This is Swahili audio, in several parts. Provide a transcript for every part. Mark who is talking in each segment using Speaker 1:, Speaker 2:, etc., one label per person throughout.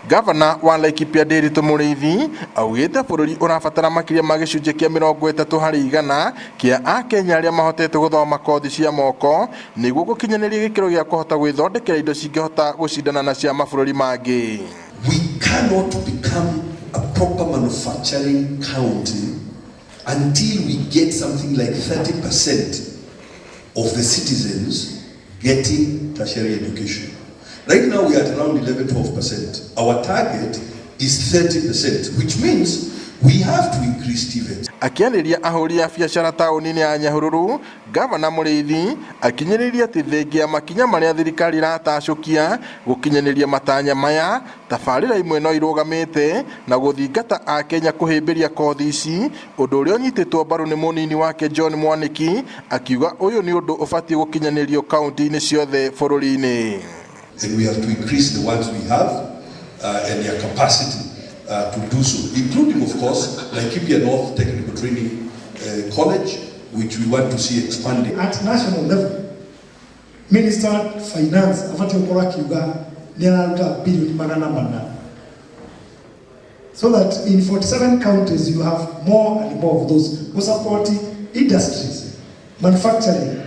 Speaker 1: Ngabana wa Laikipia Ndiritu Mũrĩithi augĩte bũrũri ũrabatara makĩria ma gĩcunjĩ kĩa 30% kĩa Akenya arĩa mahotete gũthoma kothi cia moko nĩguo gũkinyanĩria gĩkĩro gĩa kũhota gwĩthondekera indo cingĩhota gũcindana na cia mabũrũri mangĩ.
Speaker 2: We cannot become a proper manufacturing county until we get something like 30% of the citizens getting tertiary education. Right now we are at around 11-12%. Our target is 30%, which means we have to increase TVET.
Speaker 1: Akianĩria ahũri a biacara taũni-inĩ ya Nyahururu, Ngabana Mũrĩithi akinyĩrĩria atĩ thengia makinya marĩa thirikari iratacũkia gũkinyanĩria matanya maya, tabarĩra imwe no irũgamĩte na gũthingata Akenya kũhĩmbĩria kothi ici, ũndũ ũrĩa ũnyitĩtwo mbaru nĩ mũnini wake John Mwaniki, akiuga ũyũ nĩ ũndũ ũbatiĩ gũkinyanĩrio kaunti-inĩ ciothe bũrũri-inĩ.
Speaker 2: And we have to increase the ones we have and their capacity to do so, including, of course, Laikipia North Technical Training College, which we want to see expanding.
Speaker 3: At national level, Minister of Finance, Afati Okora Kiuga, Neraruta billion manana. So that in 47 counties you have more and more of those who support industries, manufacturing,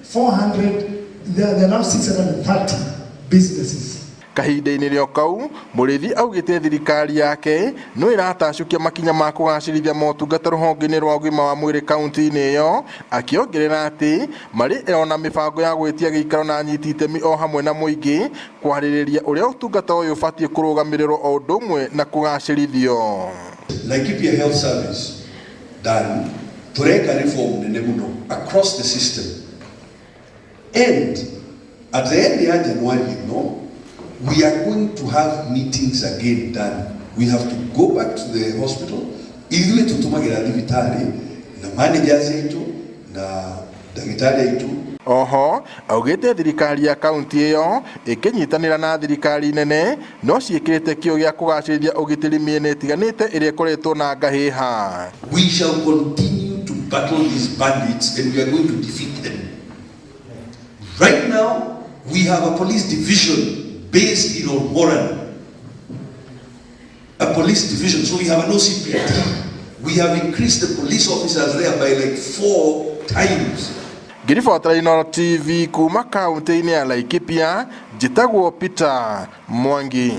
Speaker 3: 400, there are now 630 businesses.
Speaker 1: Kahinda-inĩ rĩo kau, Mũrĩithi augĩte thirikari yake no ĩratacũkia makinya ma kũgacĩrithia motungata rũhonge-inĩ rwa ũgima wa mwĩrĩ kaunti-inĩ ĩyo, akĩongerera atĩ marĩ ona mĩbango ya gwĩtia gĩikaro na anyiti itemi o hamwe na mũingĩ kwarĩrĩria ũrĩa ũtungata ũyũ ũbatiĩ kũrũgamĩrĩrwo o ũndũ ũmwe na kũgacĩrithio.
Speaker 2: Laikipia Health Service done tũreka reform nene mũno across the system, and at the end ya January, we are going to have meetings again done. We have to go back to the hospital. Ithuĩ tũtũmagĩra thibitarĩ na managers aitũ na ndagĩtarĩ aitũ.
Speaker 1: Oho, augĩte thirikari ya kaunti ĩyo ĩkĩnyitanĩra na thirikari nene no ciĩkĩrĩte kĩyo gĩa kũgacĩrithia ũgitĩri mĩena ĩtiganĩte ĩrĩa ĩkoretwo na ngahĩha.
Speaker 2: We shall continue to battle these bandits and we are going to defeat them. Right now, we have a police division based in Olmoran, a police division, so we have an OCPD. We have increased the police officers there by like 4 times.
Speaker 1: Ngirifuata Inooro TV kuma kaunti-inĩ ya Laikipia, njĩtagwo Peter Mwangi.